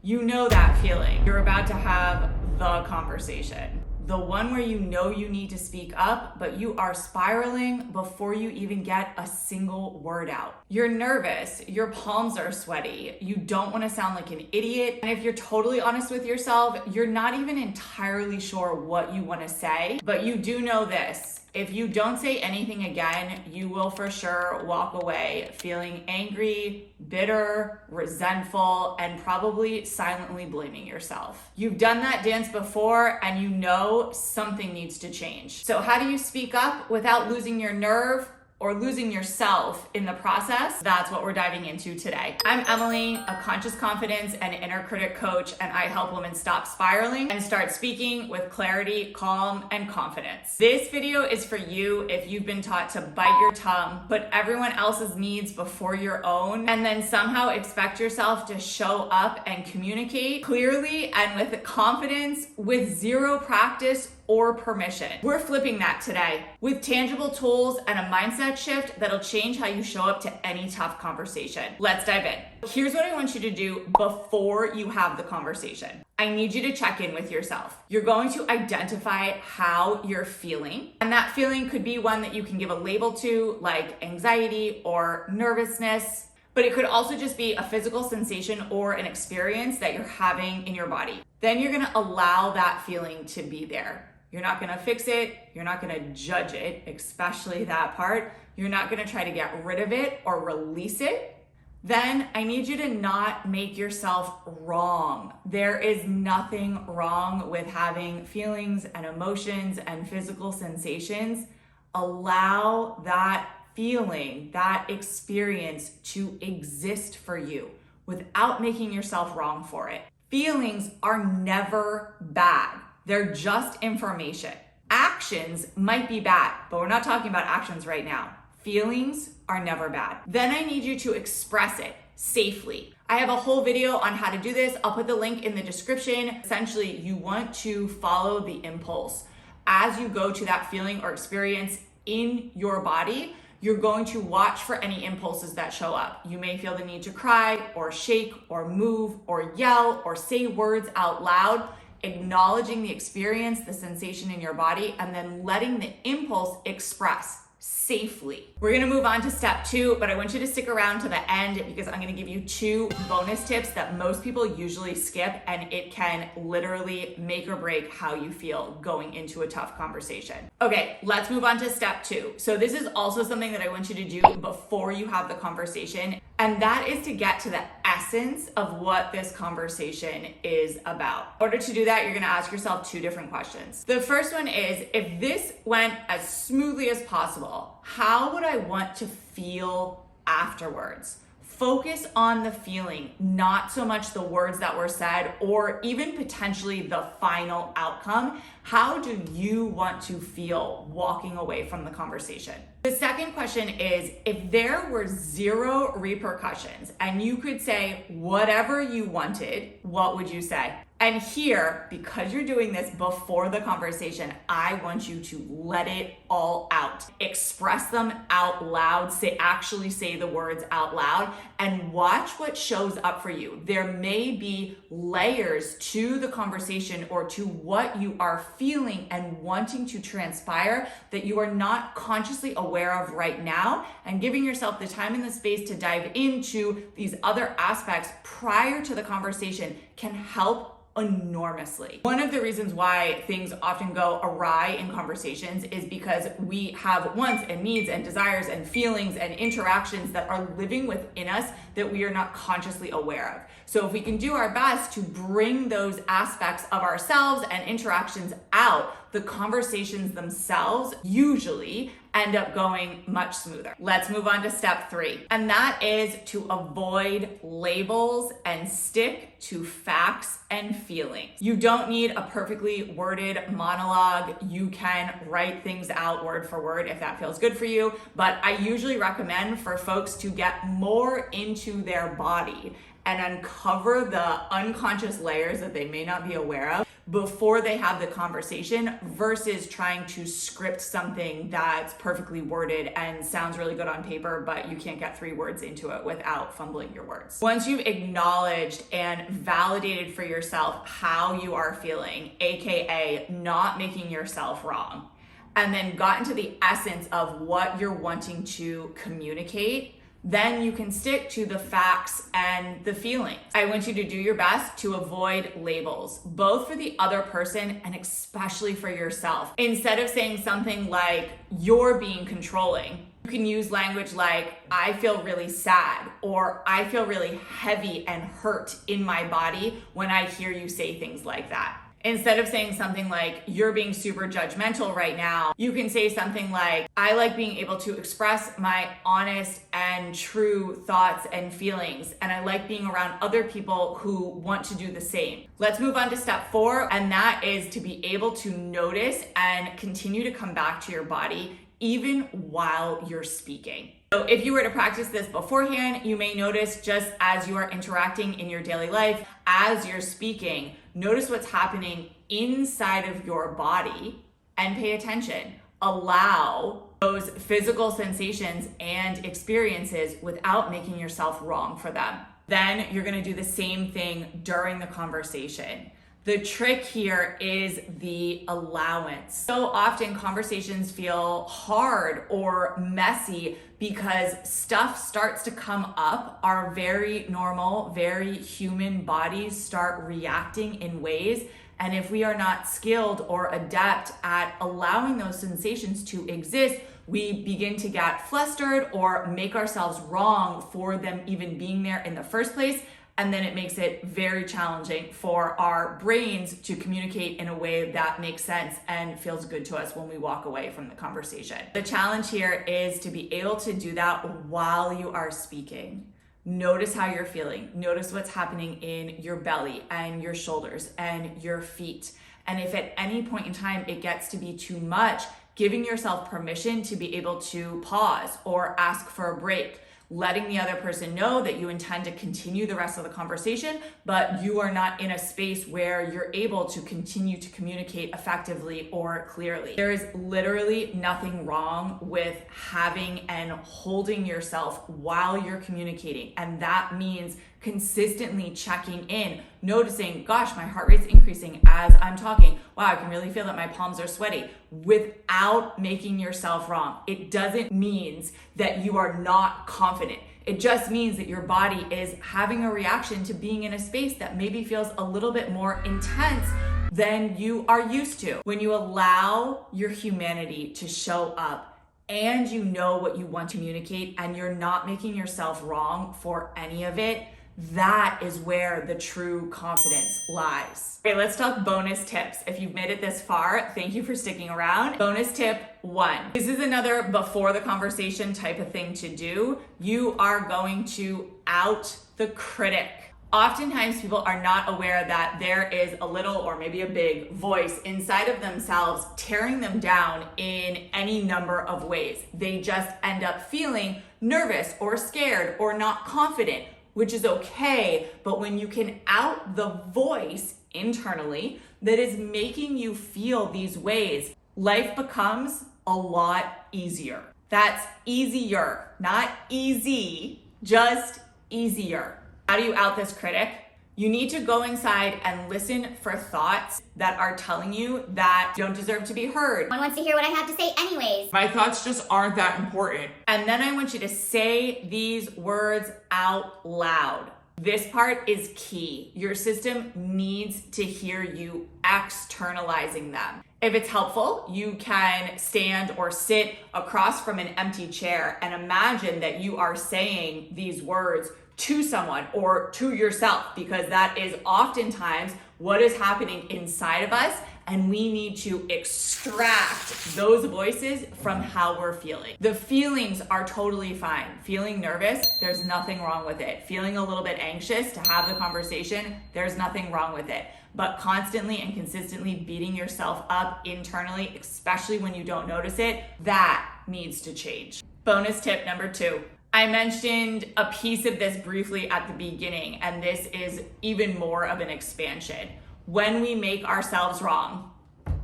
You know that feeling. You're about to have the conversation. The one where you know you need to speak up, but you are spiraling before you even get a single word out. You're nervous, your palms are sweaty, you don't want to sound like an idiot, and if you're totally honest with yourself, you're not even entirely sure what you want to say, but you do know this. If you don't say anything again, you will for sure walk away feeling angry, bitter, resentful, and probably silently blaming yourself. You've done that dance before and you know something needs to change. So how do you speak up without losing your nerve or losing yourself in the process? That's what we're diving into today. I'm Emily, a conscious confidence and inner critic coach, and I help women stop spiraling and start speaking with clarity, calm, and confidence. This video is for you if you've been taught to bite your tongue, put everyone else's needs before your own, and then somehow expect yourself to show up and communicate clearly and with confidence with zero practice or permission. We're flipping that today with tangible tools and a mindset shift that'll change how you show up to any tough conversation. Let's dive in. Here's what I want you to do before you have the conversation. I need you to check in with yourself. You're going to identify how you're feeling, and that feeling could be one that you can give a label to, like anxiety or nervousness, but it could also just be a physical sensation or an experience that you're having in your body. Then you're gonna allow that feeling to be there. You're not gonna fix it, you're not gonna judge it, especially that part. You're not gonna try to get rid of it or release it. Then I need you to not make yourself wrong. There is nothing wrong with having feelings and emotions and physical sensations. Allow that feeling, that experience to exist for you without making yourself wrong for it. Feelings are never bad. They're just information. Actions might be bad, but we're not talking about actions right now. Feelings are never bad. Then I need you to express it safely. I have a whole video on how to do this. I'll put the link in the description. Essentially, you want to follow the impulse. As you go to that feeling or experience in your body, you're going to watch for any impulses that show up. You may feel the need to cry or shake or move or yell or say words out loud, acknowledging the experience, the sensation in your body, and then letting the impulse express safely. We're gonna move on to step 2, but I want you to stick around to the end because I'm gonna give you 2 bonus tips that most people usually skip, and it can literally make or break how you feel going into a tough conversation. Okay, let's move on to step 2. So this is also something that I want you to do before you have the conversation, and that is to get to the essence of what this conversation is about. In order to do that, you're gonna ask yourself 2 different questions. The first one is, if this went as smoothly as possible, how would I want to feel afterwards? Focus on the feeling, not so much the words that were said or even potentially the final outcome. How do you want to feel walking away from the conversation? The second question is, if there were 0 repercussions and you could say whatever you wanted, what would you say? And here, because you're doing this before the conversation, I want you to let it all out. Express them out loud, actually say the words out loud, and watch what shows up for you. There may be layers to the conversation or to what you are feeling and wanting to transpire that you are not consciously aware of right now, and giving yourself the time and the space to dive into these other aspects prior to the conversation can help enormously. One of the reasons why things often go awry in conversations is because we have wants and needs and desires and feelings and interactions that are living within us that we are not consciously aware of. So if we can do our best to bring those aspects of ourselves and interactions out, the conversations themselves usually end up going much smoother. Let's move on to step 3, and that is to avoid labels and stick to facts and feelings. You don't need a perfectly worded monologue. You can write things out word for word if that feels good for you, but I usually recommend for folks to get more into their body and uncover the unconscious layers that they may not be aware of before they have the conversation, versus trying to script something that's perfectly worded and sounds really good on paper, but you can't get 3 words into it without fumbling your words. Once you've acknowledged and validated for yourself how you are feeling, aka not making yourself wrong, and then gotten to the essence of what you're wanting to communicate, then you can stick to the facts and the feelings. I want you to do your best to avoid labels, both for the other person and especially for yourself. Instead of saying something like, you're being controlling, you can use language like, I feel really sad, or I feel really heavy and hurt in my body when I hear you say things like that. Instead of saying something like, you're being super judgmental right now, you can say something like, I like being able to express my honest and true thoughts and feelings, and I like being around other people who want to do the same. Let's move on to step 4, and that is to be able to notice and continue to come back to your body even while you're speaking. So if you were to practice this beforehand, you may notice just as you are interacting in your daily life, as you're speaking, notice what's happening inside of your body and pay attention. Allow those physical sensations and experiences without making yourself wrong for them. Then you're gonna do the same thing during the conversation. The trick here is the allowance. So often conversations feel hard or messy because stuff starts to come up. Our very normal, very human bodies start reacting in ways. And if we are not skilled or adept at allowing those sensations to exist, we begin to get flustered or make ourselves wrong for them even being there in the first place. And then it makes it very challenging for our brains to communicate in a way that makes sense and feels good to us when we walk away from the conversation. The challenge here is to be able to do that while you are speaking. Notice how you're feeling. Notice what's happening in your belly and your shoulders and your feet. And if at any point in time it gets to be too much, giving yourself permission to be able to pause or ask for a break. Letting the other person know that you intend to continue the rest of the conversation, but you are not in a space where you're able to continue to communicate effectively or clearly. There is literally nothing wrong with having and holding yourself while you're communicating. And that means consistently checking in, noticing, gosh, my heart rate's increasing as I'm talking. Wow, I can really feel that my palms are sweaty, without making yourself wrong. It doesn't mean that you are not confident. It just means that your body is having a reaction to being in a space that maybe feels a little bit more intense than you are used to. When you allow your humanity to show up and you know what you want to communicate and you're not making yourself wrong for any of it, that is where the true confidence lies. Okay, let's talk bonus tips. If you've made it this far, thank you for sticking around. Bonus tip 1. This is another before the conversation type of thing to do. You are going to out the critic. Oftentimes people are not aware that there is a little or maybe a big voice inside of themselves tearing them down in any number of ways. They just end up feeling nervous or scared or not confident, which is okay. But when you can out the voice internally that is making you feel these ways, life becomes a lot easier. That's easier, not easy, just easier. How do you out this critic? You need to go inside and listen for thoughts that are telling you that you don't deserve to be heard. No one wants to hear what I have to say anyways. My thoughts just aren't that important. And then I want you to say these words out loud. This part is key. Your system needs to hear you externalizing them. If it's helpful, you can stand or sit across from an empty chair and imagine that you are saying these words to someone or to yourself, because that is oftentimes what is happening inside of us, and we need to extract those voices from how we're feeling. The feelings are totally fine. Feeling nervous, there's nothing wrong with it. Feeling a little bit anxious to have the conversation, there's nothing wrong with it. But constantly and consistently beating yourself up internally, especially when you don't notice it, that needs to change. Bonus tip number 2. I mentioned a piece of this briefly at the beginning, and this is even more of an expansion. When we make ourselves wrong,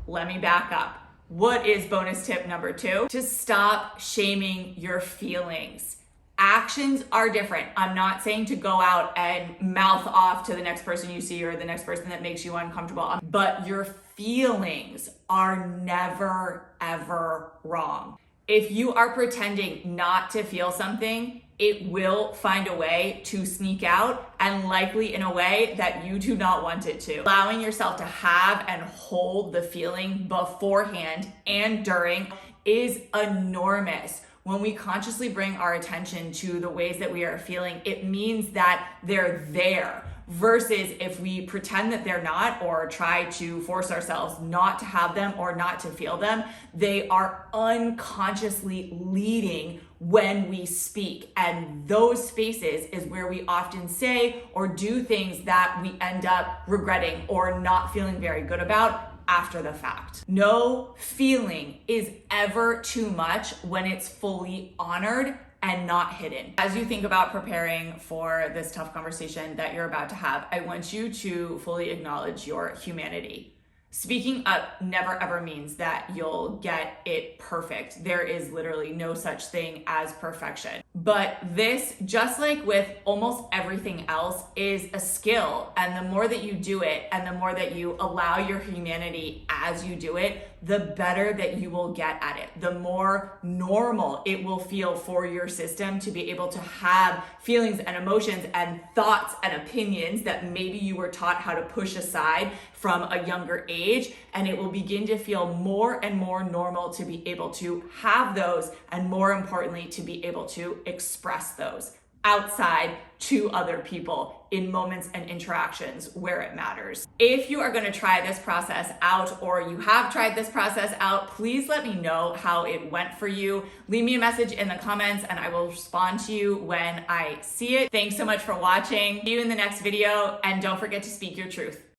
let me back up. What is bonus tip number 2? To stop shaming your feelings. Actions are different. I'm not saying to go out and mouth off to the next person you see or the next person that makes you uncomfortable, but your feelings are never, ever wrong. If you are pretending not to feel something, it will find a way to sneak out, and likely in a way that you do not want it to. Allowing yourself to have and hold the feeling beforehand and during is enormous. When we consciously bring our attention to the ways that we are feeling, it means that they're there. Versus if we pretend that they're not, or try to force ourselves not to have them or not to feel them, they are unconsciously leading when we speak. And those spaces is where we often say or do things that we end up regretting or not feeling very good about after the fact. No feeling is ever too much when it's fully honored and not hidden. As you think about preparing for this tough conversation that you're about to have, I want you to fully acknowledge your humanity. Speaking up never ever means that you'll get it perfect. There is literally no such thing as perfection. But this, just like with almost everything else, is a skill. And the more that you do it and the more that you allow your humanity as you do it, the better that you will get at it. The more normal it will feel for your system to be able to have feelings and emotions and thoughts and opinions that maybe you were taught how to push aside from a younger age, and it will begin to feel more and more normal to be able to have those, and more importantly, to be able to express those outside to other people in moments and interactions where it matters. If you are going to try this process out, or you have tried this process out, please let me know how it went for you. Leave me a message in the comments and I will respond to you when I see it. Thanks so much for watching. See you in the next video, and don't forget to speak your truth.